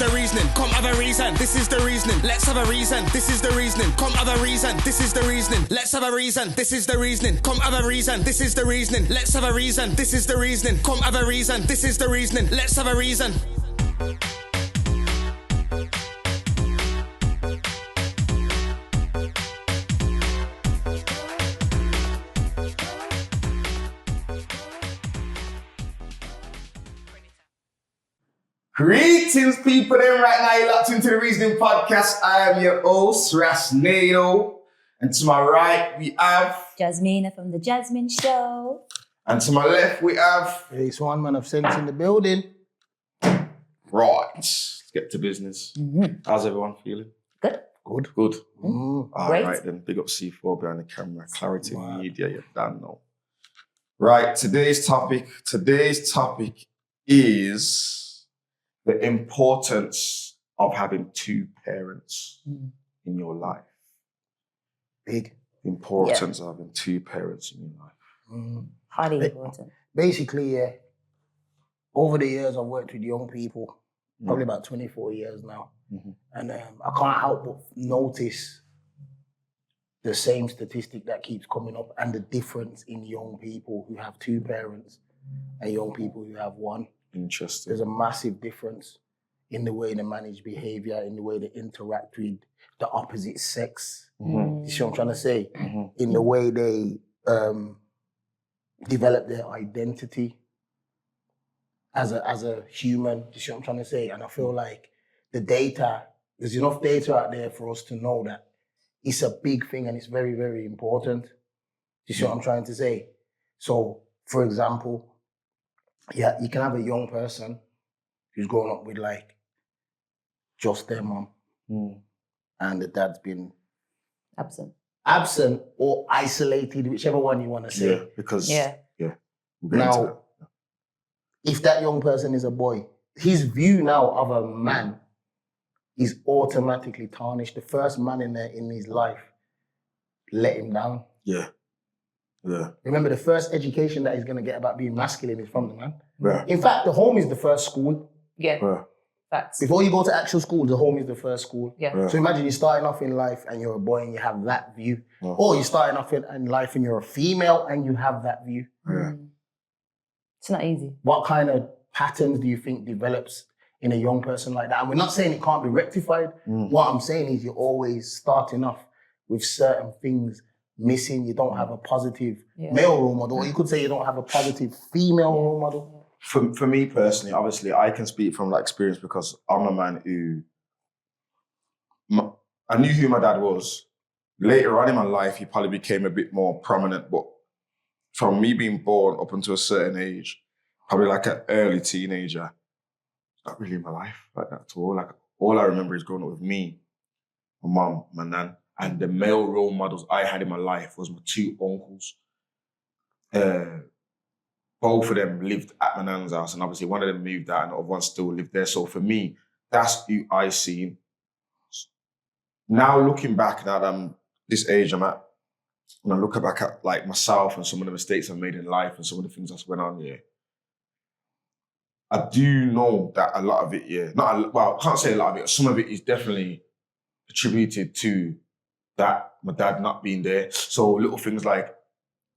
the reasoning. Come have a reason, this is the reasoning. Let's have a reason, this is the reasoning. Come have a reason, this is the reasoning. Let's have a reason, this is the reasoning. Come have a reason, this is the reasoning. Let's have a reason, this is the reasoning. Come have a reason, this is the reasoning. Let's have a reason. Greetings, people. Then right now, you're locked into the Reasoning Podcast. I am your host, Rasnado. And to my right, we have Jasmina from the Jasmine Show. And to my left, we have It's one man of sense in the building. Right. Let's get to business. Mm-hmm. How's everyone feeling? Good. Good. Mm. All Great. right, then. Big up C4 behind the camera. Clarity Media, you're done now. Right, today's topic is the importance of having two parents in your life. Big. The importance of having two parents in your life. Highly important. Basically, yeah, over the years, I've worked with young people, probably about 24 years now. Mhm. And I can't help but notice the same statistic that keeps coming up and the difference in young people who have two parents and young people who have one. Interesting. There's a massive difference in the way they manage behavior, in the way they interact with the opposite sex. Mhm. You see what I'm trying to say? Mhm. In the way they develop their identity as a human. You see what I'm trying to say? And I feel like there's enough data out there for us to know that it's a big thing and it's very, very important. You see what I'm trying to say? So, for example, yeah, you can have a young person who's grown up with like just their mom and the dad's been absent or isolated, whichever one you want to say. Yeah, because we'll get into Now, that. if that young person is a boy, his view now of a man is automatically tarnished. The first man in his life let him down. Yeah. Remember, the first education that he's going to get about being masculine is from the man. Yeah. In fact, the home is the first school. Yeah. Facts. Before you go to actual school, the home is the first school. Yeah. So imagine you're starting off in life and you're a boy and you have that view. Yeah. Or you're starting off in life and you're a female and you have that view. Yeah. It's not easy. What kind of patterns do you think develops in a young person like that? And we're not saying it can't be rectified. What I'm saying is you're always starting off with certain things missing. You don't have a positive male role model. Or you could say you don't have a positive female role model. For me personally, obviously, I can speak from that experience because I'm a man who... I knew who my dad was. Later on in my life, he probably became a bit more prominent, but from me being born up until a certain age, probably like an early teenager, not really in my life like that at all. Like, all I remember is growing up with me, my mum, my nan, and the male role models I had in my life was my two uncles. Both of them lived at my nan's house, and obviously one of them moved out and the other one still lived there. So for me, that's who I seen. Now looking back, now that I'm this age I'm at, when I look back at like myself and some of the mistakes I've made in life and some of the things that's went on here, I do know that a lot of it, I can't say a lot of it, some of it is definitely attributed to that, my dad not being there. So little things like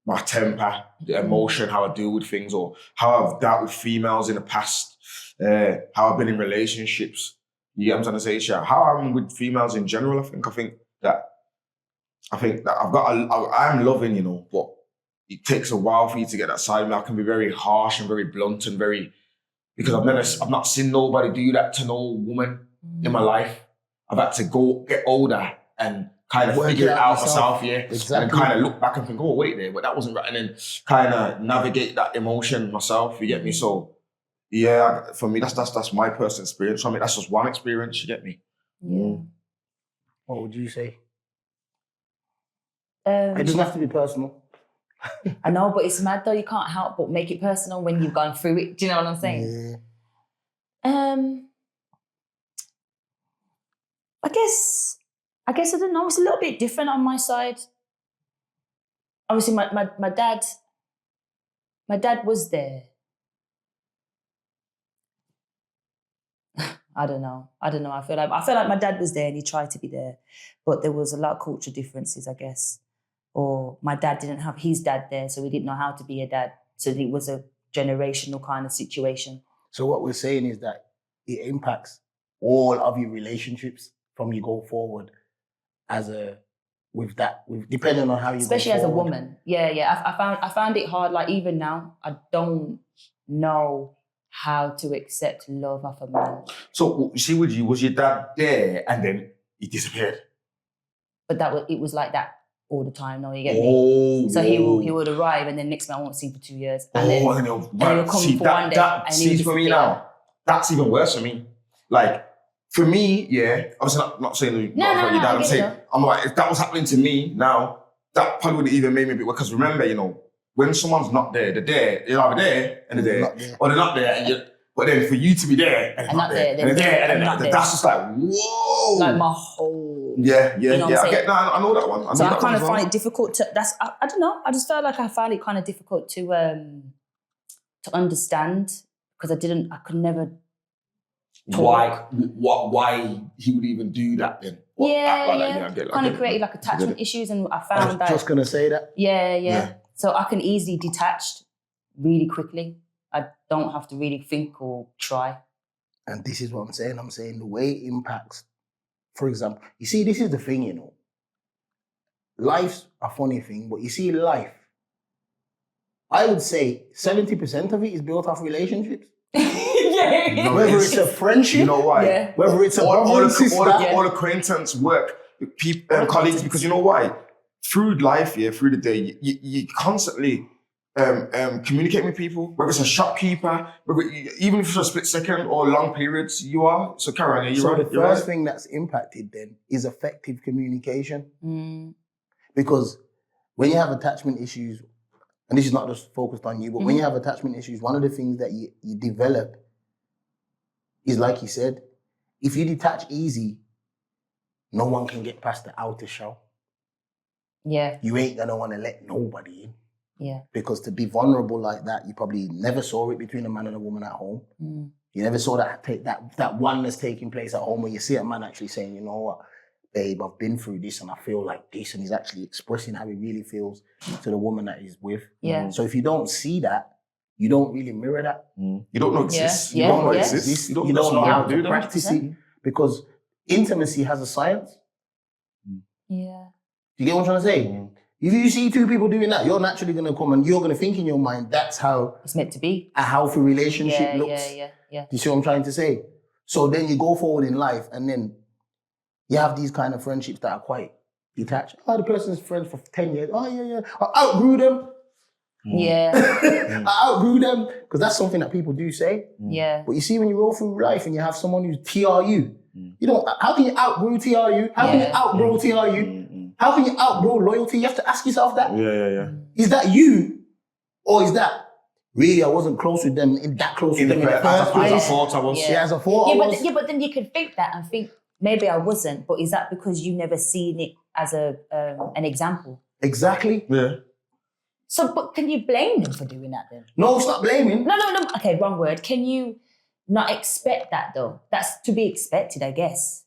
my temper, the emotion, how I deal with things, or how I've dealt with females in the past, how I've been in relationships. You get what I'm trying to say, Sha? How I'm with females in general, I think that I am loving, but it takes a while for you to get that side of me. I can be very harsh and very blunt and because I've not seen nobody do that to no woman in my life. I've had to get older and kind of figure it out myself, Exactly. and kind of look back and think, oh, wait there, but that wasn't right. And then kind of navigate that emotion myself, you get me? So, yeah, for me, that's my personal experience. I mean, that's just one experience, you get me? Yeah. What would you say? It It doesn't have to be personal. I know, but it's mad though. You can't help but make it personal when you've gone through it. Do you know what I'm saying? Yeah. I guess I don't know. It's a little bit different on my side. Obviously, my dad was there. I don't know. I feel like my dad was there and he tried to be there, but there was a lot of cultural differences, I guess. Or my dad didn't have his dad there, so he didn't know how to be a dad. So it was a generational kind of situation. So what we're saying is that it impacts all of your relationships from you go forward depending on how you especially go as a forward. woman. I found it hard. Like even now, I don't know how to accept love of a man. So you see, with you, was your dad there and then he disappeared? But it was like that all the time. No, you get Oh, me. So he would arrive and then next man I won't see him for 2 years, and then he'll come for one day. And he would for me disappear. now, that's even worse for me. Like, for me, yeah, obviously not saying No, your dad. I'm saying, it. I'm like, if that was happening to me now, that probably would have even made me a bit worse. Because remember, when someone's not there, they're there, they're either there and they're there, or they're not there. But then for you to be there and not there, and they're there, and not there, that's just like, whoa. Like my whole... Yeah. You know I know that one. So I kind of find it difficult to... I don't know. I just felt like I found it kind of difficult to understand because I could never... Why he would even do that then? Kind of created like attachment issues, and I found that... just going to say that. Yeah. So I can easily detach really quickly. I don't have to really think or try. And this is what I'm saying. I'm saying the way it impacts, for example, you see, this is the thing, Life's a funny thing, but you see, life, I would say 70% of it is built off relationships. Whether it's a friendship, you know why? Yeah. Whether it's a brother and sister, all acquaintance, work, people, colleagues, because you know why? Through life, through the day, you constantly communicate with people, whether it's a shopkeeper, even if it's a split second or long periods, you are. So Karen, you're right. The first thing that's impacted then is effective communication. Because when you have attachment issues, and this is not just focused on you, but when you have attachment issues, one of the things that you develop is, like you said, if you detach easy, no one can get past the outer shell. Yeah. You ain't gonna want to let nobody in. Yeah. Because to be vulnerable like that, you probably never saw it between a man and a woman at home. You never saw that oneness taking place at home where you see a man actually saying, you know what, babe, I've been through this and I feel like this, and he's actually expressing how he really feels to the woman that he's with. Yeah. So if you don't see that, you don't really mirror that. You don't know exist. Yeah. You don't know exist. You don't know how to practice it, because intimacy has a science. Yeah. You get what I'm trying to say? If you see two people doing that, you're naturally going to come and you're going to think in your mind, that's how it's meant to be. A healthy relationship looks. Yeah. Do you see what I'm trying to say? So then you go forward in life and then you have these kind of friendships that are quite detached. Oh, the person's friends for 10 years. Oh, yeah. I outgrew them. Yeah. I outgrew them. Because that's something that people do say. Yeah. But you see, when you roll through life and you have someone who's TRU, you know, how can you outgrow TRU? How can you outgrow TRU? How can you outgrow loyalty? You have to ask yourself that. Yeah. Is that you? Or is that, really, I wasn't close with them, that close with them in the first place? As I thought I was. Yeah, as I thought I was. But then you can think that and think, maybe I wasn't, but is that because you never seen it as an example? Exactly. Yeah. So, but can you blame them for doing that then? No, it's not blaming. No. Okay, wrong word. Can you not expect that though? That's to be expected, I guess.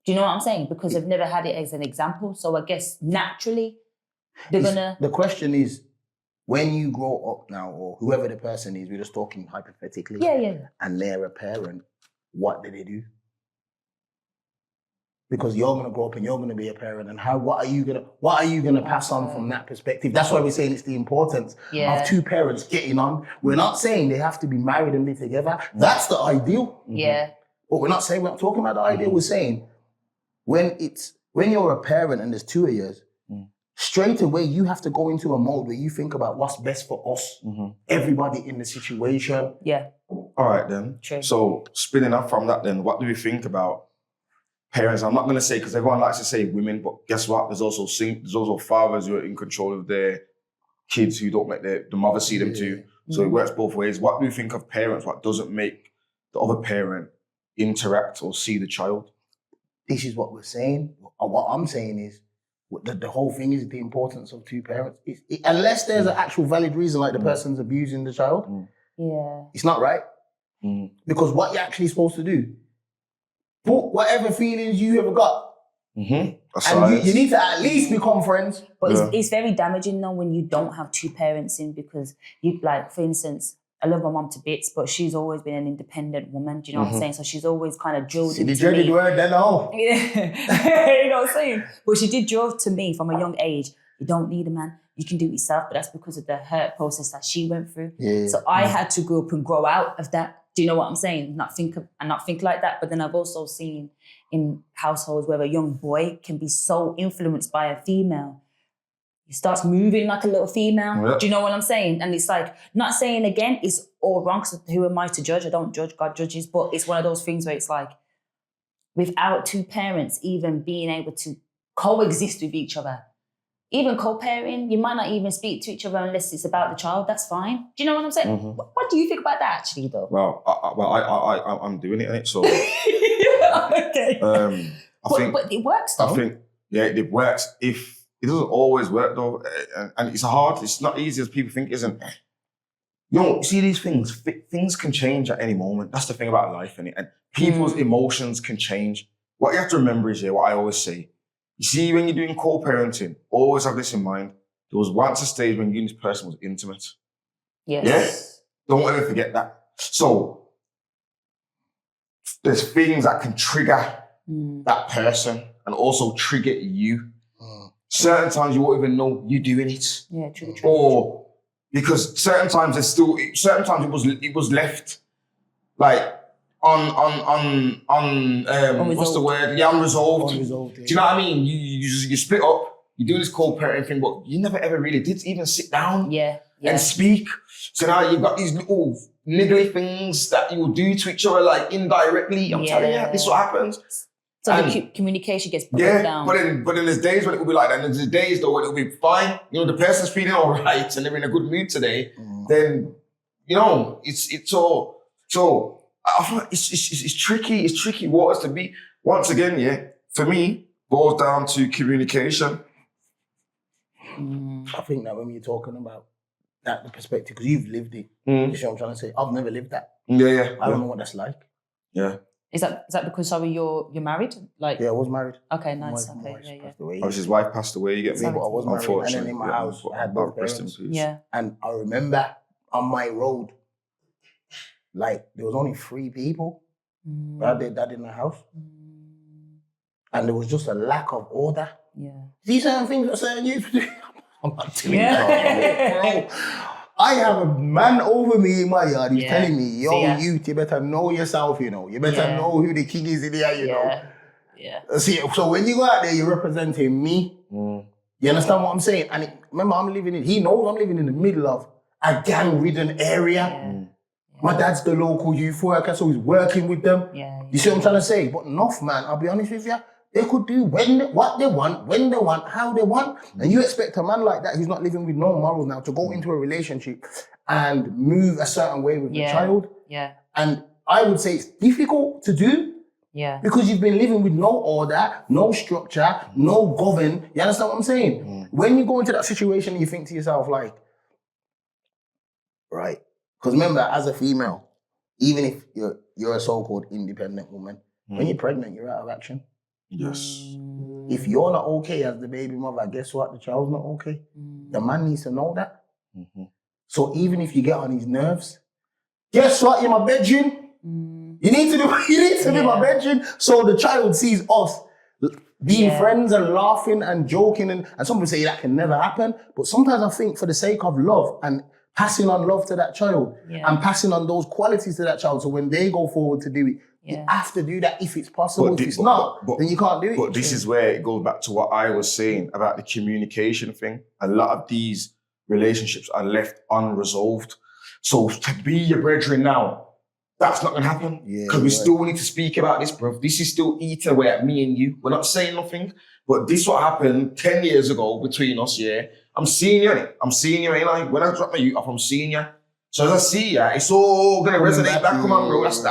Do you know what I'm saying? Because they've never had it as an example. So I guess naturally they're gonna... The question is, when you grow up now, or whoever the person is, we're just talking hypothetically. Yeah. And they're a parent, what do they do? Because you're gonna grow up and you're gonna be a parent, and what are you gonna pass on from that perspective? That's why we're saying it's the importance of two parents getting on. We're not saying they have to be married and be together. That's the ideal. Yeah. But we're not talking about the ideal. We're saying when you're a parent and there's two of you, straight away you have to go into a mode where you think about what's best for us, everybody in the situation. Yeah. All right then. True. So spinning up from that then, what do we think about parents? I'm not going to say, because everyone likes to say women, but guess what? There's also fathers who are in control of their kids who don't make the mother see them too. So it works both ways. What do you think of parents? What doesn't make the other parent interact or see the child? This is what we're saying. What I'm saying is, the whole thing is the importance of two parents. Unless there's an actual valid reason, like the person's abusing the child, Yeah. it's not right. Because what you're actually supposed to do, put whatever feelings you ever got, and you need to at least become friends. But it's very damaging though when you don't have two parents in, because you, like, for instance, I love my mum to bits, but she's always been an independent woman. Do you know what I'm saying? So she's always kind of drilled into me. The dreaded word, then, oh. Yeah. You know what I'm saying? But she did drill to me from a young age, you don't need a man, you can do it yourself. But that's because of the hurt process that she went through. Yeah. So I had to grow up and grow out of that. Do you know what I'm saying? Not think like that. But then I've also seen in households where a young boy can be so influenced by a female, he starts moving like a little female. Yep. Do you know what I'm saying? And it's like, not saying again, it's all wrong, because who am I to judge? I don't judge, God judges. But it's one of those things where it's like, without two parents even being able to coexist with each other, even co-parenting, you might not even speak to each other unless it's about the child. That's fine. Do you know what I'm saying? What do you think about that, actually, though? Well, I'm doing it, innit? So, okay. But it works, though. I think, yeah, it works. If it doesn't always work, though, and it's hard. It's not easy as people think, isn't it? You know, see these things. Things can change at any moment. That's the thing about life, innit? And people's emotions can change. What you have to remember is, what I always say. You see, when you're doing co-parenting, always have this in mind. There was once a stage when you and this person was intimate. Yes. Yeah? Don't ever forget that. So, there's things that can trigger that person and also trigger you. Certain times you won't even know you're doing it. Yeah, true. Or because certain times it was left like on what's the word? Yeah, unresolved. Do you know what I mean? You split up, you do this co-parenting thing, but you never ever really did even sit down and speak. So now you've got these little niggly things that you will do to each other, like indirectly. I'm telling you, this is what happens. So the communication gets broken down. But then there's days when it will be like that. And there's days though when it will be fine. You know, the person's feeling all right and they're in a good mood today. Then, you know, it's all. So I feel like it's tricky. It's tricky waters to be. Once again, for me, boils down to communication. I think that when you're talking about that, the perspective, because you've lived it. You see what I'm trying to say? I've never lived that. Yeah. I don't know what that's like. Yeah. Is that because you're married? Like, yeah, I was married. Okay, nice. Okay, yeah. His wife passed away. You get me? But I was married, and then in my house I had both parents. Yeah. And I remember on my road, like there was only 3 people. I had their dad in the house, and there was just a lack of order. Yeah. These certain things that certain youth do. I'm not telling you, bro. I have a man over me in my yard. He's telling me, yo, youth, you better know yourself, you know. You better know who the king is in here, you know. Yeah. See, so when you go out there, you're representing me. You understand what I'm saying? And remember, he knows I'm living in the middle of a gang-ridden area. My dad's the local youth worker, so he's working with them. You see what I'm trying to say? But enough, man, I'll be honest with you. They could do what they want, when they want, how they want. And you expect a man like that who's not living with no morals now to go into a relationship and move a certain way with the child. Yeah. And I would say it's difficult to do. Yeah. Because you've been living with no order, no structure, no govern. You understand what I'm saying? When you go into that situation, you think to yourself like, right. Because remember, as a female, even if you're a so-called independent woman, when you're pregnant, you're out of action. Yes. If you're not okay as the baby mother, guess what? The child's not okay. The man needs to know that. So even if you get on his nerves, guess what? You're my bedroom. You need to be my bedroom. So the child sees us being friends and laughing and joking. And some people say that can never happen. But sometimes I think for the sake of love and passing on love to that child and passing on those qualities to that child. So when they go forward to do it, you have to do that if it's possible. If it's not, then you can't do it. But this is where it goes back to what I was saying about the communication thing. A lot of these relationships are left unresolved. So to be your brethren now, that's not going to happen. Because we still need to speak about this, bro. This is still eating away at me and you. We're not saying nothing. But this what happened 10 years ago between us, I'm seeing you, innit? I'm seeing you, like when I drop my youth off, I'm seeing you. So as I see you, it's all gonna resonate back. Come on, bro. That's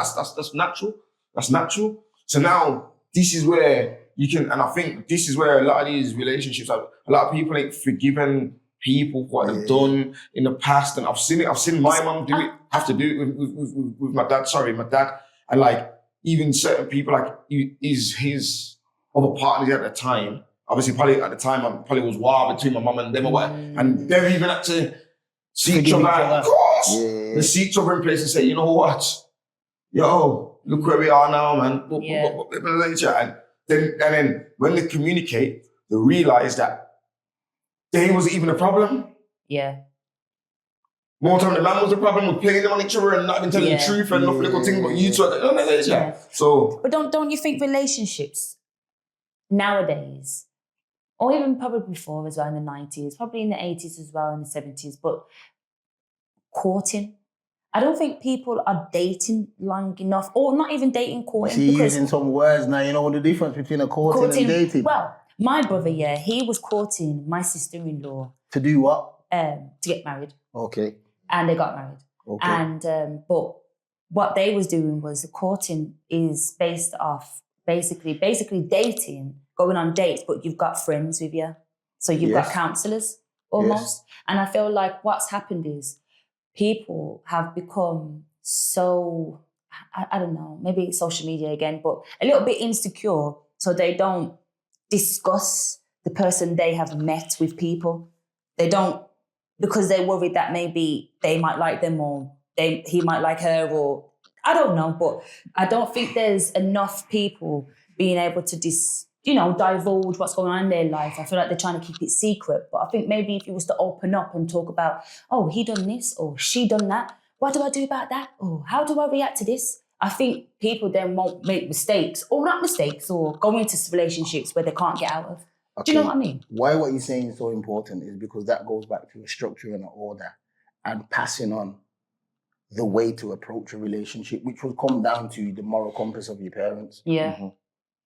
natural. That's natural. So now this is where you can, and I think this is where a lot of these relationships, a lot of people ain't forgiven people, what they've done in the past, and I've seen it. I've seen my mum do it. Have to do it with my dad. Sorry, my dad, and like even certain people, like his other partners at the time. Obviously, probably at the time, probably was war between my mum and them or what, and they're even had to see each other. Of course, they see each other in place and say, you know what, yo, look where we are now, man. And then when they communicate, they realize that they wasn't even a problem. Yeah. More time the man was the problem with playing them on each other and not even telling the truth and nothing little thing but you two. So, but don't you think relationships nowadays, or even probably before as well in the 90s, probably in the 80s as well, in the 70s, but courting, I don't think people are dating long enough, or not even dating, courting. See, using some words now, you know the difference between a courting and dating? Well, my brother, he was courting my sister-in-law. To do what? To get married. Okay. And they got married. Okay. And but what they was doing was the courting is based off basically dating, going on dates, but you've got friends with you. So you've got counsellors almost. Yes. And I feel like what's happened is people have become so, I don't know, maybe it's social media again, but a little bit insecure, so they don't discuss the person they have met with people. They don't, because they're worried that maybe they might like them or he might like her, or I don't know, but I don't think there's enough people being able to divulge what's going on in their life. I feel like they're trying to keep it secret, but I think maybe if you was to open up and talk about, oh, he done this or she done that, what do I do about that? Or how do I react to this? I think people then won't make mistakes, or not mistakes, or go into relationships where they can't get out of. Okay. Do you know what I mean? Why what you're saying is so important is because that goes back to a structure and an order and passing on the way to approach a relationship, which will come down to the moral compass of your parents. Yeah. Mm-hmm.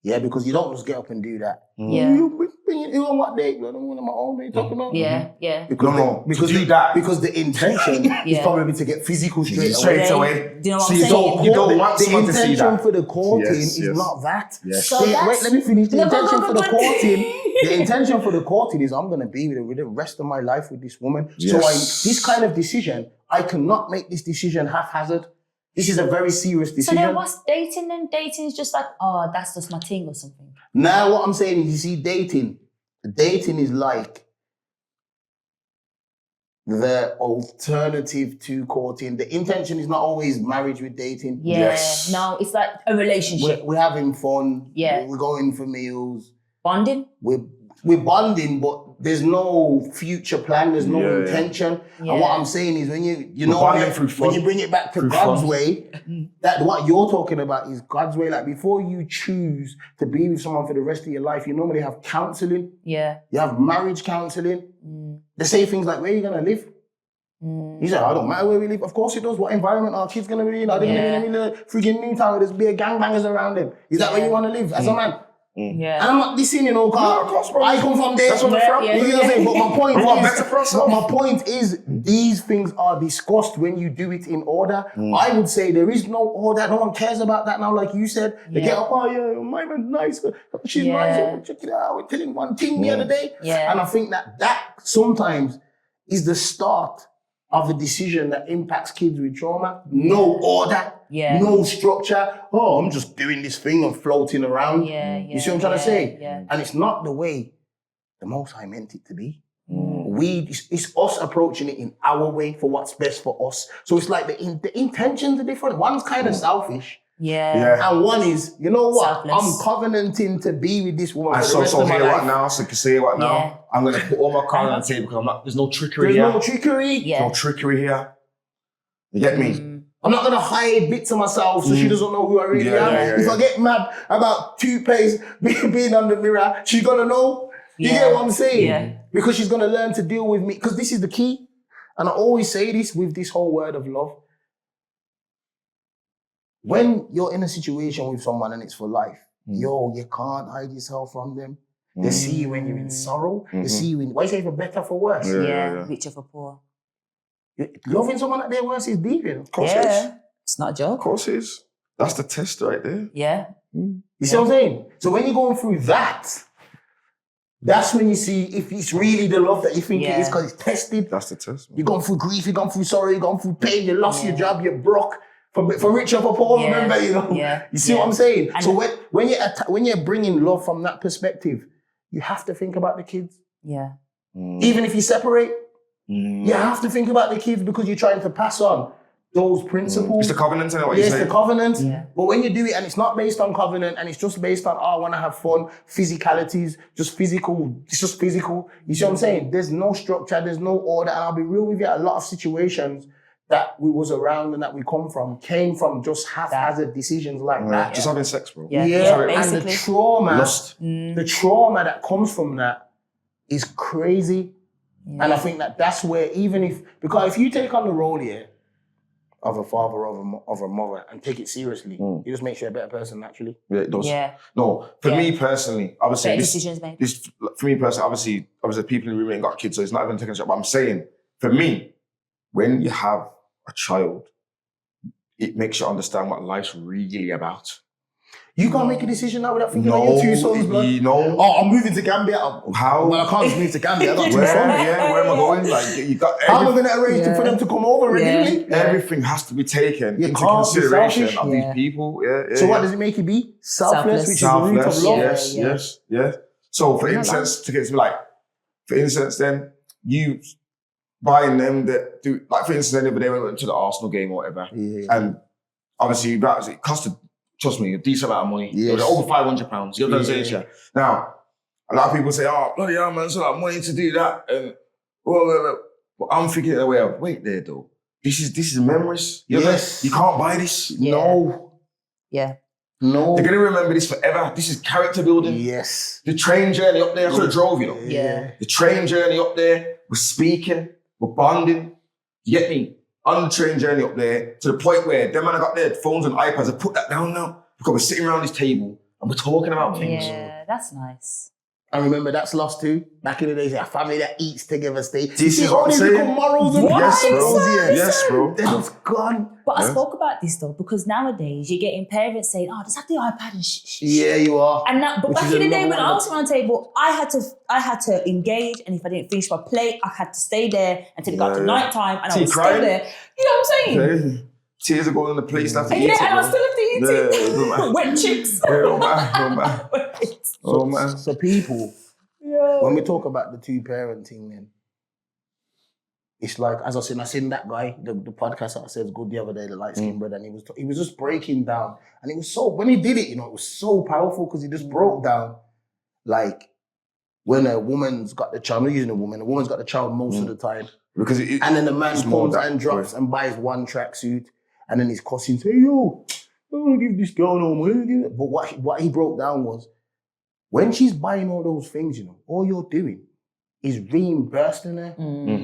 Yeah, because you don't just get up and do that. Yeah. You on what date? You don't want my own. What are you talking about? Yeah, yeah. Because the intention is probably to get physical straight away. Do you know what I'm saying? You don't want someone to see that. The intention for the courting is not that. Yes. So wait, let me finish. The intention for the courting. The intention for the courting is I'm going to be with the rest of my life with this woman. Yes. So this kind of decision, I cannot make this decision haphazard. This is a very serious decision. So then what's dating then? Dating is just like, oh, that's just my thing or something. Now what I'm saying is, you see, dating is like the alternative to courting. The intention is not always marriage with dating. Yeah. Yes. No, it's like a relationship. We're having fun. Yeah. We're going for meals. Bonding? We're bonding, but there's no future plan, there's no intention. Yeah. And what I'm saying is when when you bring it back to God's way, that what you're talking about is God's way. Like before you choose to be with someone for the rest of your life, you normally have counseling. Yeah. You have marriage counseling. They say things like, where are you gonna live? You say, I don't matter where we live. Of course it does. What environment are kids gonna be in? Are they gonna be in a freaking new town where there's big gangbangers around them? Is that where you wanna live as a man? Yeah. And I'm not dissing, I come from there. That's what I'm from. You know what I'm saying? But my point is, these things are discussed when you do it in order. I would say there is no order. No one cares about that now, like you said. They get up, my man's nice. She's nice. Check it out. We're telling one thing the other day. Yeah. And I think that sometimes is the start of a decision that impacts kids with trauma. No order. Yeah. No structure. Oh, I'm just doing this thing and floating around. You see what I'm trying to say? Yeah. And it's not the way the Most High meant it to be. It's us approaching it in our way for what's best for us. So it's like the intentions are different. One's kind of selfish. Yeah. And one is, you know what? Selfless. I'm covenanting to be with this woman. And for the rest of my here life. what now? So you can say what now? Yeah. I'm going to put all my cards on the table because there's no trickery There's here. no trickery. Yeah. No trickery here. You get me? I'm not going to hide bits of myself so she doesn't know who I really am. If I get mad about toothpaste being on the mirror, she's going to know. You get what I'm saying? Yeah. Because she's going to learn to deal with me. Because this is the key. And I always say this with this whole word of love. When you're in a situation with someone and it's for life, you can't hide yourself from them. They see you when you're in sorrow. They see you in, why say for better, for worse? Yeah. Rich or for poor. Loving someone at their worst is deep, you know? Of course it is. It's not a Of joke. course it is. That's the test right there. Yeah. You see what I'm saying? So when you're going through that, That's when you see if it's really the love that you think it is, because it's tested. That's the test. You've gone through grief, you've gone through sorrow, you've gone through pain, you lost your job, you're broke. For rich or for poor, remember, you know? Yeah. You see what I'm saying? And so when you're bringing love from that perspective, you have to think about the kids. Yeah. Even if you separate, you have to think about the kids because you're trying to pass on those principles. It's the covenant, isn't it, what you're Yes, saying? the covenant. Yeah. But when you do it and it's not based on covenant and it's just based on, I want to have fun, physicalities, just physical, it's just physical. You see what I'm saying? There's no structure, there's no order. And I'll be real with you, a lot of situations that we was around and that we came from just haphazard decisions like that. Just having sex, bro. Yeah. And Basically. the trauma, Lust. the trauma that comes from that is crazy. Yeah. And I think that's where because if you take on the role here of a father or of a mother and take it seriously, it just makes you a better person naturally. Yeah, it does. Yeah. No, for me personally, obviously, Better decisions made. for me personally, obviously people in the room ain't got kids, so it's not even taking a shot. But I'm saying, for me, when you have a child, it makes you understand what life's really about. You can't make a decision now without thinking about your two sons, blood. You know. Oh, I'm moving to Gambia. How? Well, I can't just move to Gambia. I got two Where? sons. Yeah, where am I going? Like, you got How am I going to arrange for them to come over regularly? everything has to be taken You into can't be consideration selfish. of these people. Yeah. So what does it make you be? Selfless, which is the root of Selfless, love. yes. So for instance, to get to like, for instance, then you buying them that do, like for instance, the other day we went to the Arsenal game or whatever, and obviously it costed, trust me, a decent amount of money. Yes. It was over £500. You know what I'm saying? Now, a lot of people say, "Oh, bloody hell, man, it's a lot of money to do that." And but I'm thinking the way of, wait there though. This is memories. You know, Yes. you can't buy this. Yeah. No. Yeah. No. They're gonna remember this forever. This is character building. Yes. The train journey up there, I could have drove, you know. Yeah. The train journey up there, we're speaking, we're bonding. You get me? On the train journey up there, to the point where them man have got their phones and iPads, I put that down now because we're sitting around this table and we're talking about things. Yeah, that's nice. I remember that's lost too. Back in the days, a family that eats together stay. This is what I'm saying. Become morals and Yes, bro. principles, Yes, bro. They're just gone. But I spoke about this though, because nowadays you're getting parents saying, "Oh, just have the iPad and shh." Yeah, you are. And now, but Which back is in the day another when one I was around the table, I had to engage, and if I didn't finish my plate, I had to stay there until it got to Yeah. night time, and So I you was still crying? there. You know what I'm saying? Okay. Tears are going on the place after And eating. yeah, and I still have to eat Yeah, it doesn't it. matter. Wet chips. Oh man. Oh man. So people, when we talk about the two parenting, then it's like, as I seen that guy, the podcast that I said is good the other day, the light skinned brother, and he was just breaking down, and it was so, when he did it, you know, it was so powerful because he just broke down, like when a woman's got the child, I'm not using a woman's got the child most of the time, Because and then the man comes and drops and buys one tracksuit, and then he's cussing, say, "Yo, I don't give this girl no money." But what he broke down was, when she's buying all those things, you know, all you're doing is reimbursing her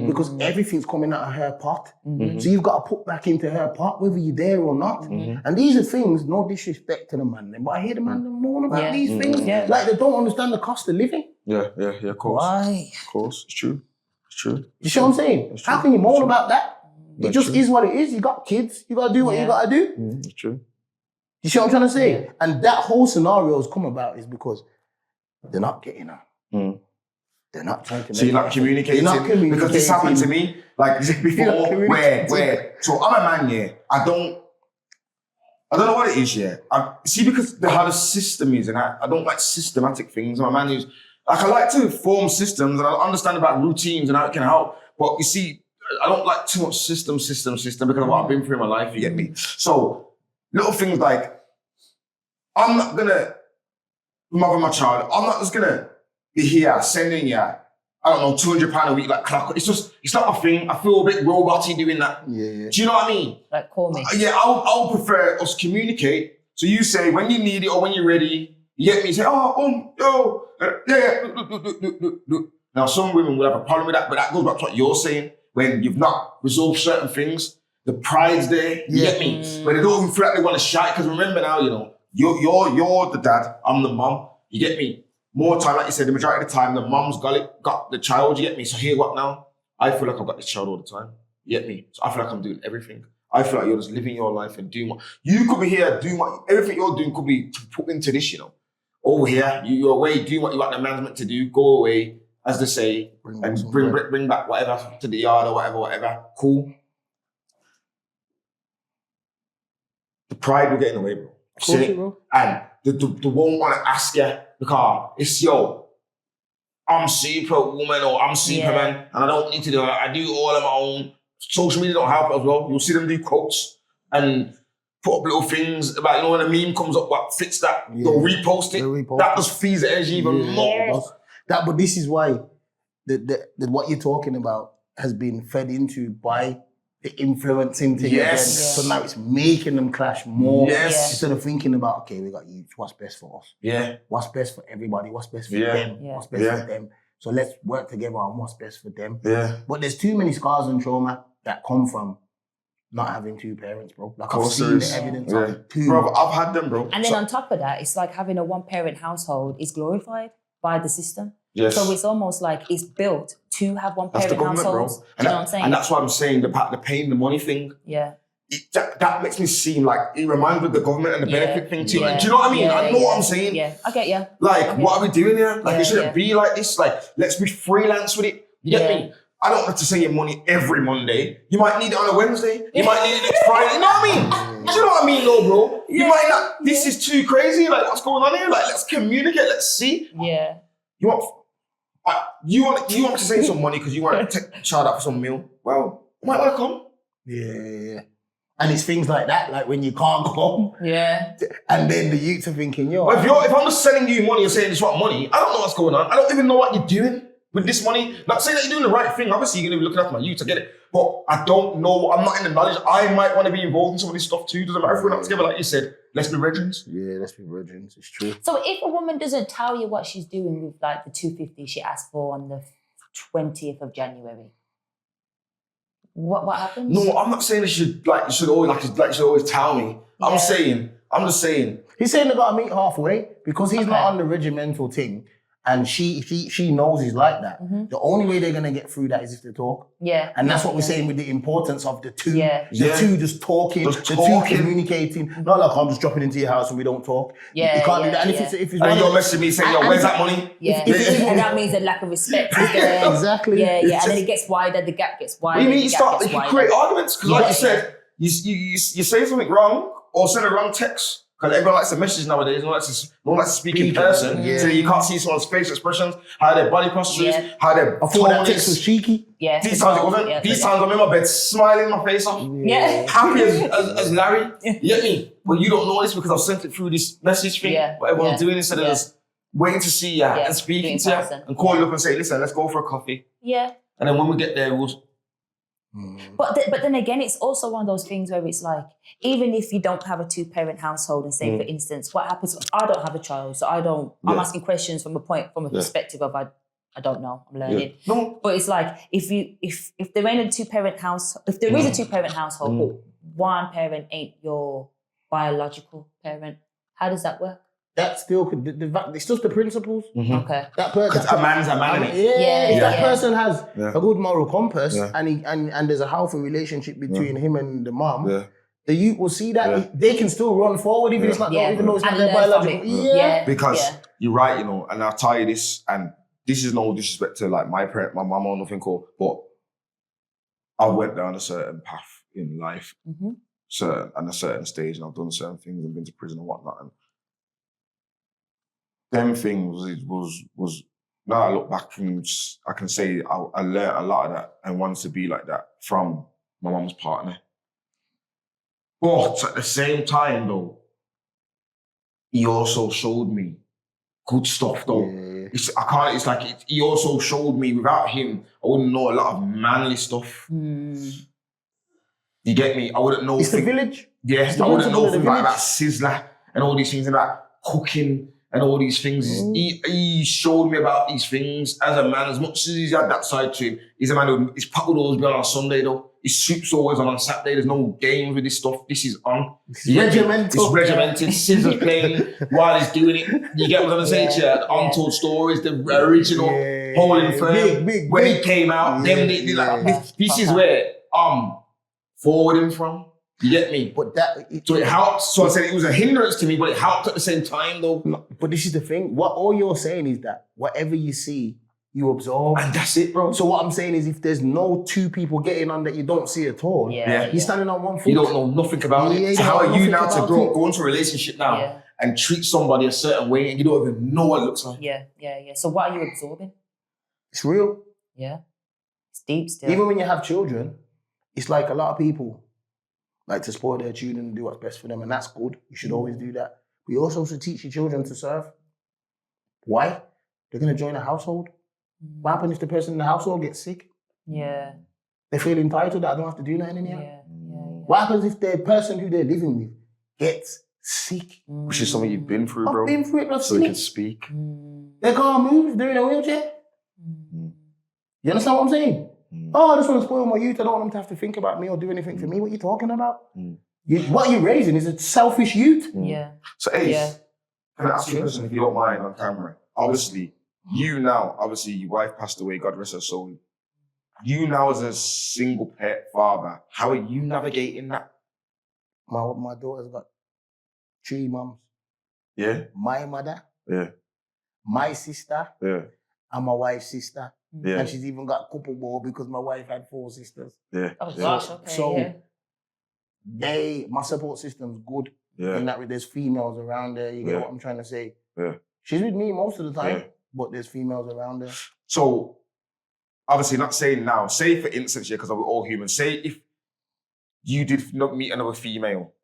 because everything's coming out of her pot. So you've got to put back into her pot, whether you're there or not. And these are things, no disrespect to the man, but I hear the man moan about these things. Yeah. Like they don't understand the cost of living. Yeah, of course. Why? Of course, it's true. It's true. You see what I'm saying? How can you moan about that? It just is what it is. You got kids. You got to do what you got to do. It's true. You see what I'm trying to say? Yeah. And that whole scenario has come about is because they're not getting her. They're not trying to. So you're not communicating. Because this happened to me like before, where. So I'm a man, yeah. I don't know what it is, yeah. See, because how the system is, and I don't like systematic things. I'm a man who's like, I like to form systems, and I understand about routines and how it can help. But you see, I don't like too much system because of what I've been through in my life. You get me? So little things like, I'm not gonna mother my child. I'm not just gonna be here sending you, I don't know, £200 a week like clock. It's not my thing. I feel a bit robot-y doing that. Yeah. Do you know what I mean? Like, call me. Yeah, I'll prefer us communicate. So you say when you need it or when you're ready, you get me, say, Now some women will have a problem with that, but that goes back to what you're saying. When you've not resolved certain things, the pride's there, you get me? But they don't even feel like they want to shout, because remember now, you know, you're the dad, I'm the mum, you get me? More time, like you said, the majority of the time, the mum's got the child, you get me? So here, what now? I feel like I've got this child all the time, you get me? So I feel like I'm doing everything. I feel like you're just living your life and doing what, you could be here doing what, everything you're doing could be put into this, you know? over here, you're away, do what you want the man's meant to do, go away, as they say, and bring back whatever to the yard or whatever. Cool. The pride will get in the way, bro. And they won't want to ask you because it's I'm Superwoman or I'm Superman and I don't need to do it. I do all on my own. Social media don't help as well. You'll see them do quotes and put up little things about, when a meme comes up, what fits that, they'll repost it. That just feeds the energy even more. But this is why what you're talking about has been fed into by the influencing thing again. So now it's making them clash more. Instead of thinking about, okay, we got youth, what's best for us? What's best for everybody? What's best for them? What's best for them? So let's work together on what's best for them. But there's too many scars and trauma that come from not having two parents, bro. Like I've seen the evidence of it too. Bro, I've had them, bro. And then on top of that, it's like having a one-parent household is glorified by the system. So it's almost like it's built to have one-parent households. Bro. Do you know what I'm saying? And that's why I'm saying the paying the money thing. That makes me seem like it reminds me of the government and the benefit thing too. Like, do you know what I mean? I know what I'm saying. I get you. Like, what are we doing here? Like, it shouldn't be like this. Like, let's be freelance with it. You get me? I don't have to send you money every Monday. You might need it on a Wednesday. You might need it next Friday. You know what I mean? Do you know what I mean, though, bro? You might not. This is too crazy. Like, what's going on here? Like, let's communicate. Let's see. You want to send some money because you want to take a child out for some meal. Well, you might want to come. And it's things like that, like when you can't come. And then the youths are thinking, if I'm just sending you money and saying this what money, I don't know what's going on. I don't even know what you're doing with this money. Not saying that you're doing the right thing. Obviously, you're going to be looking after my youth. I get it. But I don't know. I'm not in the knowledge. I might want to be involved in some of this stuff too. Doesn't matter if we're not together, like you said. Let's be regents. Let's be regents. It's true. So if a woman doesn't tell you what she's doing with like the 250 she asked for on the 20th of January, what happens? No, I'm not saying you should always tell me. I'm just saying. He's saying they gotta meet halfway because he's not on the regimental thing. And she knows he's like that. The only way they're gonna get through that is if they talk. And that's what we're saying with the importance of the two. The two just talking, the two communicating. Not like I'm just dropping into your house and we don't talk. You can't do that. And if it's and you're messaging me saying, where's that money? And that means a lack of respect is there. Exactly. And then it gets wider, the gap gets wider. You create arguments because like you said, you say something wrong or send a wrong text. Because everyone likes to message nowadays, no one likes to speak in person. So you can't see someone's face expressions, how their body postures, how their I thought that text was cheeky. These times it wasn't. These times I'm in my bed smiling my face off. Happy as Larry. You get me? But you don't know this because I've sent it through this message thing. What everyone's doing instead of just waiting to see you and speaking to you and calling up and say, listen, let's go for a coffee. And then when we get there, we'll... But then again, it's also one of those things where it's like, even if you don't have a two-parent household, and say, for instance, what happens? I don't have a child, so I'm asking questions from a perspective of I don't know, I'm learning. No. But it's like if there ain't a two-parent house, if there is a two-parent household, but one parent ain't your biological parent, how does that work? That's still it's just the principles. Okay. That person, a man's a man. If that person has a good moral compass and there's a healthy relationship between him and the mom, the youth will see that they can still run forward even it's not even though it's not their biological. Because you're right, and I'll tell you this, and this is no disrespect to like my parent, my mum or nothing cool, but I went down a certain path in life, at a certain stage, and I've done certain things and been to prison and whatnot. And them things was now I look back and I can say I learned a lot of that and wanted to be like that from my mum's partner. But at the same time though, he also showed me good stuff though. He also showed me without him, I wouldn't know a lot of manly stuff. You get me? I wouldn't know. It's the village. Yes, I wouldn't know things like that sizzler and all these things about cooking and all these things. He showed me about these things as a man. As much as he's had that side to him, he's a man who his pop would always be on Sunday though. His soup's always on Saturday. There's no games with this stuff. This is on. It's regimented. It's regimented. Scissors playing while he's doing it. You get what I'm saying to you? The Untold Stories, the original Holding Firm. When it came out, this is where I'm forwarding from. You get me? But So it helped. So I said it was a hindrance to me, but it helped at the same time, though. But this is the thing. What all you're saying is that whatever you see, you absorb. And that's it, bro. So what I'm saying is, if there's no two people getting on that you don't see at all, you're standing on one foot. You don't know nothing about it. So how are you now to go into a relationship now and treat somebody a certain way and you don't even know what it looks like? Yeah. So what are you absorbing? It's real. Yeah. It's deep still. Even when you have children, it's like a lot of people like to spoil their children and do what's best for them, and that's good. You should always do that. But you also should teach your children to serve. Why? They're going to join a household. What happens if the person in the household gets sick? Yeah. They feel entitled that I don't have to do nothing anymore. Yeah. What happens if the person who they're living with gets sick? Which is something you've been through, bro. I've been through it. I've so seen you it. can speak. They can't move. They're in a wheelchair. You understand what I'm saying? Oh, I just want to spoil my youth. I don't want them to have to think about me or do anything for me. What are you talking about? What you're raising is a selfish youth. Yeah. So Ace, can I ask you a question if you don't mind on camera? Obviously, you now, your wife passed away, God rest her soul. You now as a single pet father, how are you navigating that? My daughter's got 3 moms. Yeah? My mother, my sister, Yeah. and my wife's sister. Yeah. And she's even got a couple more because my wife had 4 sisters. Yeah. Oh gosh, okay. So my support system's good. In that there's females around there. You get what I'm trying to say? Yeah. She's with me most of the time, but there's females around there. So, obviously not saying now, say for instance, because we're all human, say if you did not meet another female,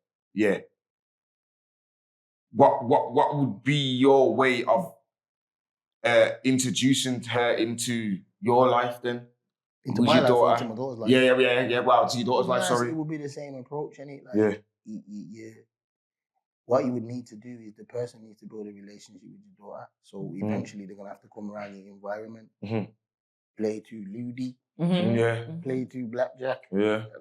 what would be your way of introducing her into your life then? Into my life or into my daughter's life? Yeah. Wow, to your daughter's life, sorry. It would be the same approach, innit? Like, what you would need to do is the person needs to build a relationship with your daughter. So eventually they're going to have to come around your environment, play to Ludi, play to blackjack,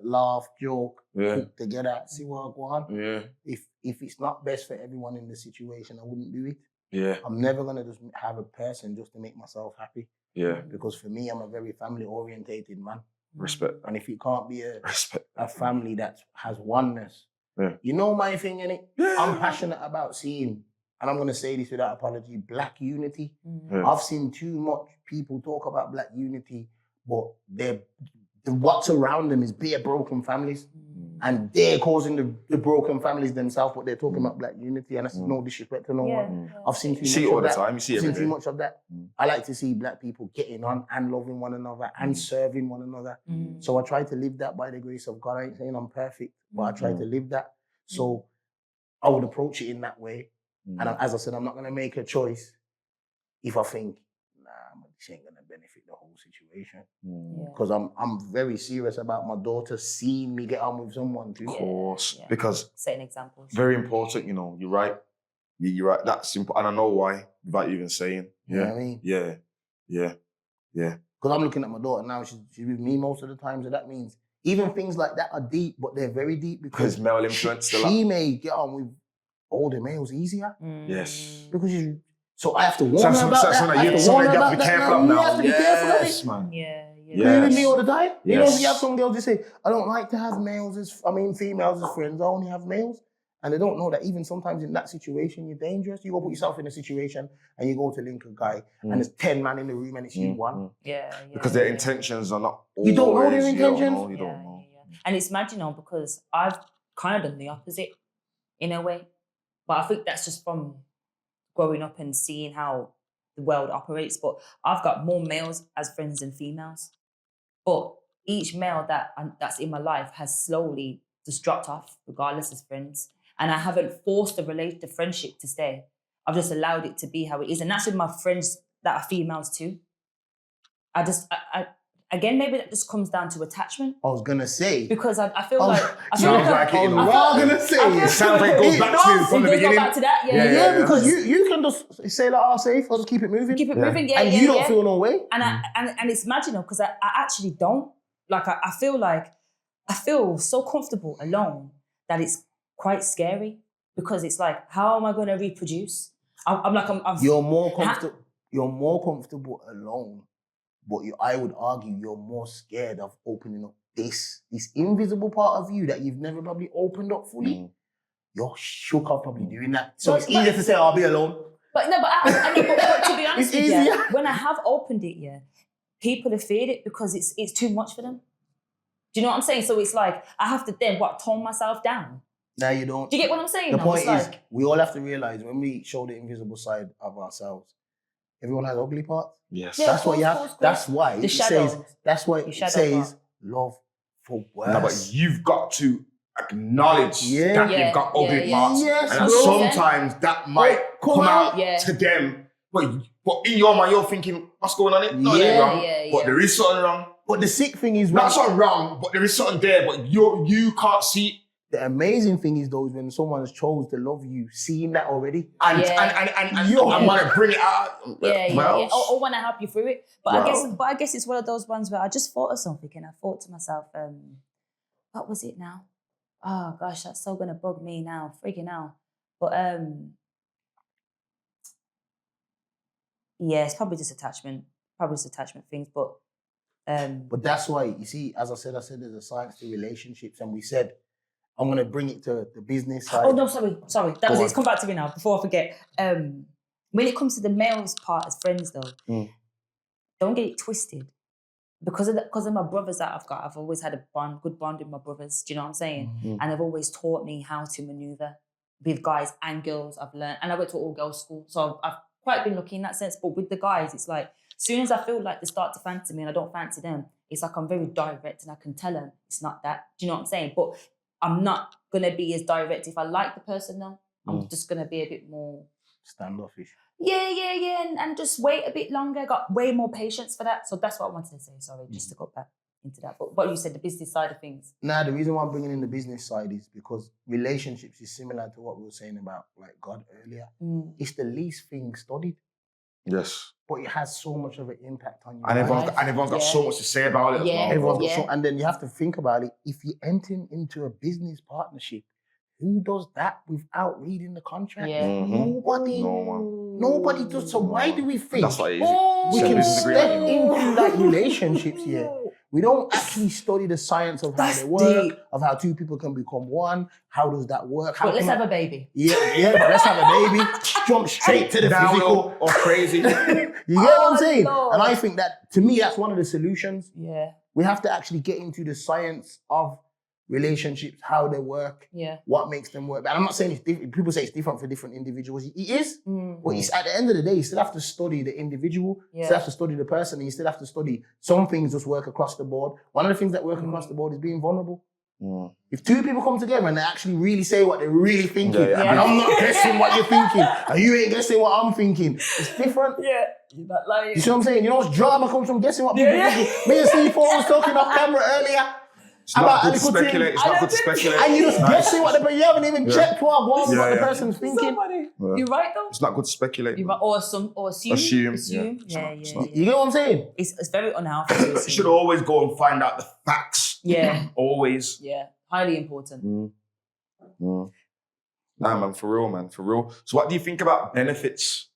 laugh, joke, cook together, see what go on. If it's not best for everyone in the situation, I wouldn't do it. I'm never going to just have a person just to make myself happy. Because for me, I'm a very family-orientated man. Respect. And if it can't be a family that has oneness, you know my thing, innit? I'm passionate about seeing, and I'm going to say this without apology, black unity. I've seen too much people talk about black unity, but what's around them is bare broken families. And they're causing the broken families themselves, but they're talking about black unity, and that's no disrespect to no one. I've seen too much of that. You see it all the time, you see it every day. Too much of that. I like to see black people getting on and loving one another and serving one another. So I try to live that by the grace of God. I ain't saying I'm perfect, but I try to live that. So I would approach it in that way. And as I said, I'm not going to make a choice if I think, this ain't going to benefit the whole situation. Because I'm very serious about my daughter seeing me get on with someone too. Of course. Because setting examples. Very important, you're right. You're right. That's simple. And I know why, without even saying. You know what I mean? Yeah. Because I'm looking at my daughter now, she's with me most of the time, so that means even things like that are deep, but they're very deep because male influence she may get on with older males easier. Yes. Because so I have to warn her about that. You have to be careful of now. You have to be careful of it. Man. You're with me all the time. You know, you have some girls that say, I don't like to have females as friends. I only have males. And they don't know that even sometimes in that situation, you're dangerous. You go put yourself in a situation and you go to link a guy and there's 10 men in the room and it's you one. Because their intentions are not always... You don't know their intentions? You don't know. And it's mad, because I've kind of done the opposite in a way. But I think that's just from growing up and seeing how the world operates. But I've got more males as friends than females. But each male that's in my life has slowly just dropped off, regardless as friends. And I haven't forced the friendship to stay. I've just allowed it to be how it is. And that's with my friends that are females too. Again, maybe that just comes down to attachment. I was going to say. Because I feel like... It sounds like it goes back to from the beginning. Go back to that, yeah, because you can just say like, safe, I'll just keep it moving. Keep it moving, And you don't feel no way. And it's magical because I actually don't. Like, I feel so comfortable alone that it's quite scary because it's like, how am I going to reproduce? You're more comfortable alone, but I would argue you're more scared of opening up this invisible part of you that you've never probably opened up fully, you're shook up probably doing that. So it's easier to say, I'll be alone. But no, but to be honest It's with you, easier. when I have opened it, people have feared it because it's too much for them. Do you know what I'm saying? So it's like, I have to then, tone myself down? No, you don't. Do you get what I'm saying? The though? point It's is, like, we all have to realize when we show the invisible side of ourselves, everyone has ugly parts. Yes. Yeah, That's what you have. course. That's why The it shadows. says. That's why The it shadow says part. love for worse. No, but you've got to acknowledge Yeah. that Yeah, you've got ugly yeah. parts. Yes, and that bro. sometimes that might come come out. out Yeah. to them. But in your mind, you're thinking, what's going on here? No, Yeah, they're wrong. yeah, But yeah. there is something wrong. But the sick thing is, Not something wrong, but there is something there, but you can't see it. the amazing thing is though, is when someone has chose to love you, seeing that already. And Yeah. I want to bring it out. Yeah. Or want to help you through it. But Well. I guess it's one of those ones where I just thought of something and I thought to myself, what was it now? Oh gosh, that's so gonna bug me now, freaking out. But it's probably just attachment things. But But that's why, you see, as I said there's a science to relationships, and we said, I'm going to bring it to the business side. oh no, sorry. That was Go it. It's come back to me now. Before I forget, when it comes to the males part as friends, though, don't get it twisted. Because of my brothers that I've got, I've always had a good bond with my brothers. Do you know what I'm saying? And they've always taught me how to maneuver with guys and girls. I've learned, and I went to all girls school, so I've quite been lucky in that sense. But with the guys, it's like, as soon as I feel like they start to fancy me and I don't fancy them, it's like I'm very direct and I can tell them it's not that. Do you know what I'm saying? But I'm not gonna be as direct if I like the person though. I'm just gonna be a bit more Standoffish. Yeah, and just wait a bit longer. Got way more patience for that. So that's what I wanted to say. Sorry, just to go back into that. But what you said, the business side of things. Nah, the reason why I'm bringing in the business side is because relationships is similar to what we were saying about like God earlier. It's the least thing studied, Yes. but it has so much of an impact on you. And everyone's got so much to say about it as well. Everyone's got so, and then you have to think about it. If you enter into a business partnership, who does that without reading the contract? Yeah. Nobody. No one. Nobody does. So why do we think That's what it is. we It's a can business step agreement. into that relationships here? We don't actually study the science of how That's they work, deep. of how two people can become one. How does that work? How But let's can have a baby. yeah, but let's have a baby. Jump straight to the physical. or crazy. You get what I'm saying? Lord. And I think that, to me, that's one of the solutions. Yeah. We have to actually get into the science of relationships, how they work, Yeah. what makes them work. And I'm not saying it's different. People say it's different for different individuals. It is. Mm. But it's, at the end of the day, you still have to study the individual. You Yeah. still have to study the person. And you still have to study some things just work across the board. One of the things that work across the board is being vulnerable. If two people come together and they actually really say what they're really thinking, Yeah. and I'm not guessing what you're thinking, and you ain't guessing what I'm thinking, it's different. Yeah. You're not lying. You see what I'm saying? You know what's drama comes from guessing what people are thinking. Me and C4 was talking off camera earlier. It's not good to speculate. It's not good to speculate. And you just guessing what you haven't even checked what the Yeah. person's thinking. You're right though. It's not good to speculate. You're right. Or assume. Assume. Yeah. You get what I'm saying? It's very unhealthy. to You assume. should always go and find out the facts. Yeah. Always. Yeah. Highly important. Nah, man, for real. So what do you think about benefits?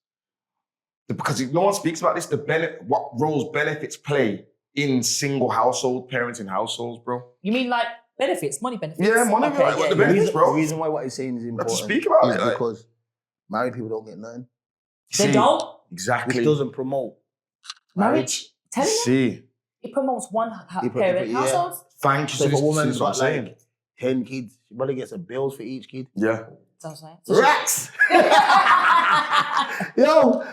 Because no one speaks about this, what roles benefits play in single household, parenting households, bro. You mean like benefits, money benefits? Yeah, money, Okay, like, what the The benefits, reason, bro. the reason why what he's saying is to important speak about is it, like- because married people don't get nothing. They See, don't. Exactly. Which doesn't promote Marriage. Tell you. See. It promotes one It pro- parent yeah. household. Thank you. So if a This woman's is what I'm got saying. like 10 kids, she probably gets a bills for each kid. Yeah. Sounds like. So Rats! Yo!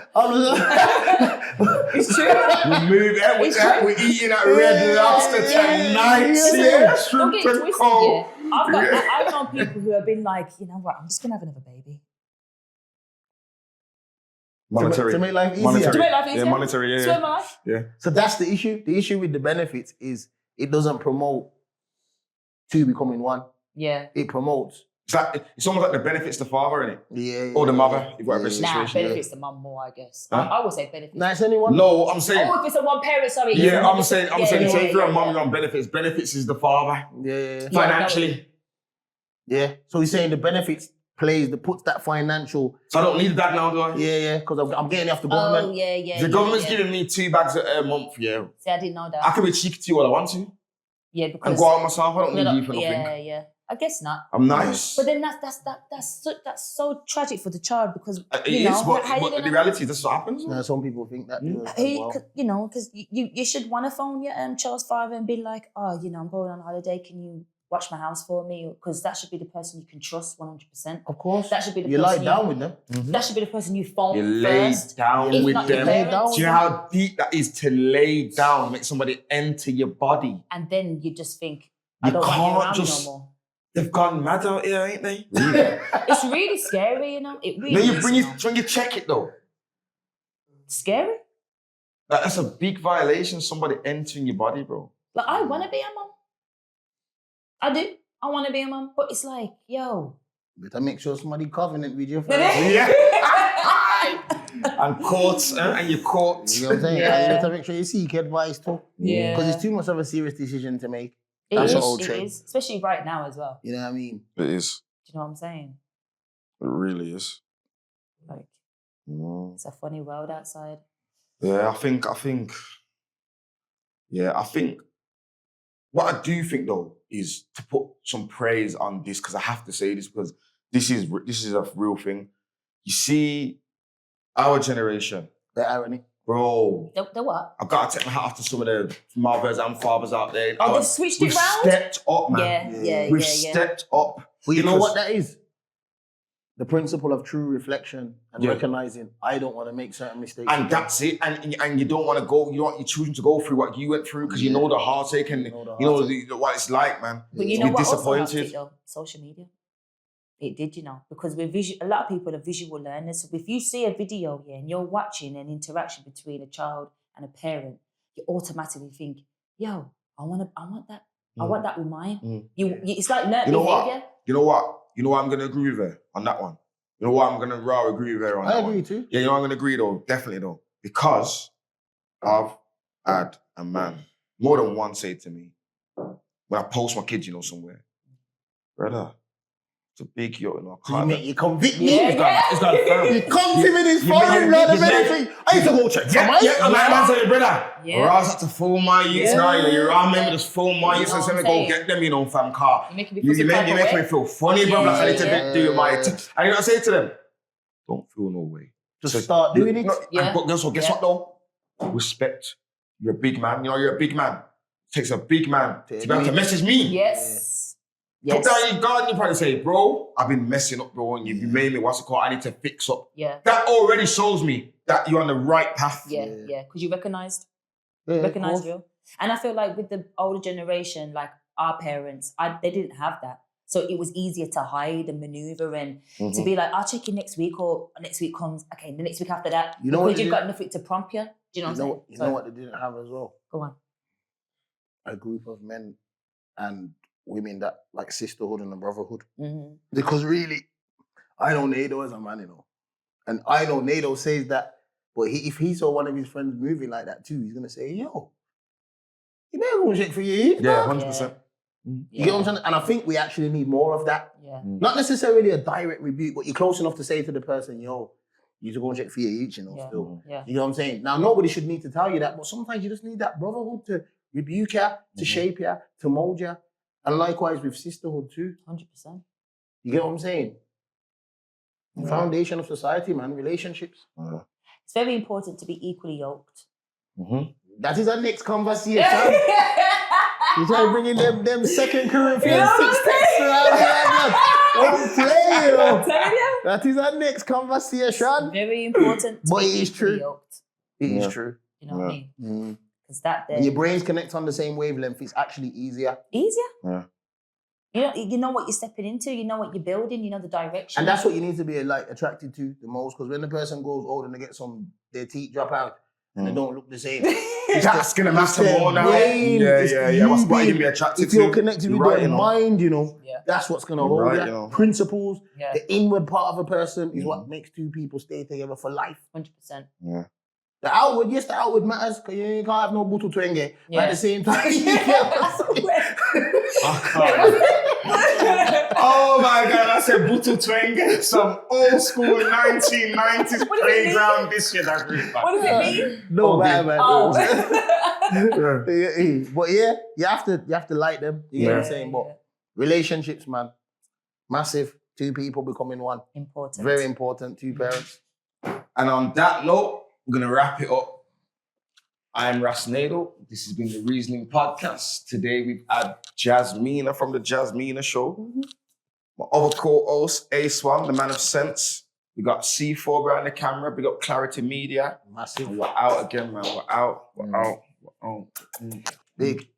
it's true. We move It's true. we're eating at Red Lobster tonight. Yeah. Don't get it twisted, cold. yeah. I've known people who have been like, you know what, I'm just gonna have another baby. Monetary. To make life easier. Monetary. To make life easier. Yeah, monetary, yeah. Swear my life. Yeah. So that's the issue. The issue with the benefits is it doesn't promote two becoming one. Yeah. It promotes. It's almost like the benefits the father, innit? Yeah. Or the mother, whatever Nah, situation. benefits the mum more, I guess. Huh? I would say benefits. Nice anyone? No, I'm saying. Oh, if it's a one parent, sorry. Yeah, I'm saying, say if you're a mum, yeah. you're on benefits. Benefits is the father. Yeah. Financially. Yeah. So he's saying the benefits puts that financial. So I don't need that now, do I? Yeah. Because I'm getting it off the Oh, government. yeah. The government's giving me 2 bags a month, yeah. See, I didn't know that. I can be cheeky to you all I want to. Yeah, because And go out myself. I don't need you for nothing. Yeah. I guess not. I'm nice. But then that's so tragic for the child because It you know is, but how you the gonna, reality is this is what happens. Now, some people think that too as well. you know, because you should want to phone your child's father and be like, oh, you know, I'm going on holiday. Can you watch my house for me? Because that should be the person you can trust 100%. Of course. That should be the you person lie down with them. That should be the person you phone You lay first. down if with not your them. parents. Do you know how deep that is to lay down, make somebody enter your body? And then you just think, I You don't want you can't around me just. no more. They've gone mad out here, ain't they? It's really scary, you know. It really No, you is, bring you it know. when you check it though. Scary. That's a big violation. Somebody entering your body, bro. Like I want to be a mom. I do. I want to be a mom, but it's like, yo. Better make sure somebody covenant with you first. Yeah. And courts, and your courts. You know what I'm saying? Yeah. And you better make sure you seek advice too. Yeah. Because it's too much of a serious decision to make. It That's is, an old it trade. is. Especially right now as well. You know what I mean? It is. Do you know what I'm saying? It really is. Like, it's a funny world outside. Yeah, I think. What I do think though is to put some praise on this because I have to say this because this is a real thing. You see, our generation, The irony. bro. The what? I've got to take my hat off to some of the mothers and fathers out there. Oh, they've switched it We've round? stepped up, man. Yeah. We've stepped up. But you know Because- what that is? The principle of true reflection and Yeah. recognizing I don't want to make certain mistakes. And that's it. And you don't want to go, you want your children to go through what you went through because you know the heartache and you know what it's like, man. But you know You're what also helped disappointed. it though? Social media. It did, you know, because we're a lot of people are visual learners. So if you see a video here and you're watching an interaction between a child and a parent, you automatically think, yo, I want that. I want that with mine. It's like learned You know behavior. what? You know what I'm going to agree with her on that one? You know what I'm going to agree with her on I that agree one? too. Yeah, you know I'm going to agree though. Definitely though. Because I've had a man, more than one, say to me, when I post my kids, you know, somewhere, brother, it's a big yacht, you know. You convict me. Yeah. It's got firm. You come to me this foreign blood of anything. I used to go check. Yeah, man said, brother. Yeah. Or else I had to phone my youths now, you know, you're around me, just phone my youths know and what say, I'm go saying? get them, you know, fam car. You making me You feel some type of make way? me feel funny, bro. Like I need to do my... Yeah. And you know what I say to them? Don't feel no way. Just start doing it. No, Yeah. But guess what though? Respect. You're a big man. You know, you're a big man. It takes a big man to be able to message me. Yes. Put down your guard and you probably say, bro, I've been messing up, bro, and you made me, what's it called? I need to fix up. Yeah. That already shows me that you're on the right path. Yeah. Because you recognized Yeah, real. And I feel like with the older generation, like our parents, they didn't have that. So it was easier to hide and maneuver and to be like, I'll check you next week, or next week comes, okay, the next week after that. You know because what you've they got nothing to prompt you. Do you know what I'm saying? You know what they didn't have as well? Go on. A group of men and women that like sisterhood and a brotherhood. Mm-hmm. Because really, I know Nado as a man, you know. And I know Nado says that, but if he saw one of his friends moving like that too, he's going to say, yo, you better go and check for your eat. Yeah, man." 100%. You get what I'm saying? And I think we actually need more of that. Yeah. Not necessarily a direct rebuke, but you're close enough to say to the person, yo, you should go and check for your each, you know, Yeah. still. Yeah. You know what I'm saying? Now, nobody should need to tell you that, but sometimes you just need that brotherhood to rebuke you, to shape you, to mold you. And likewise with sisterhood too. 100%. You get what I'm saying? The foundation of society, man, relationships. It's very important to be equally yoked. That is our next conversation. You try to bring in them 2 Corinthians 6 texts around here, man. Don't play, you know. That is our next conversation. Very important to But be it is equally true. yoked. It is true. You know what I mean? Because that When then... your brains connect on the same wavelength, it's actually easier. Easier. Yeah. You know what you're stepping into, you know what you're building, you know the direction. And that's what you need to be like attracted to the most, because when the person grows old and they get their teeth drop out and they don't look the same. That's going to matter more now. Brain, it's What's what you you be attracted if to? you're connected with right, their mind, you know, Yeah. that's what's going to You're hold right, you. you know. Principles, Yeah. the inward part of a person is what makes two people stay together for life. 100%. Yeah. The outward matters, because you can't have no butu twenge. But Yeah. at the same time, I Oh my God, I said Butu Twenge, some old school 1990s playground this year. That's really bad. What does it mean? No, man. Oh. But yeah, you have to like them. You get what I'm saying? But Yeah. relationships, man, massive. 2 people becoming one. Important. Very important. 2 parents. And on that note, we're going to wrap it up. I'm Ras Nadel. This has been the Reasoning Podcast. Today we've had Jasmina from the Jasmina Show. My other co-host, A1, the man of sense. We got C4 behind the camera. We got Clarity Media. Massive. And we're out again, man. We're out. We're out. We're out. Big.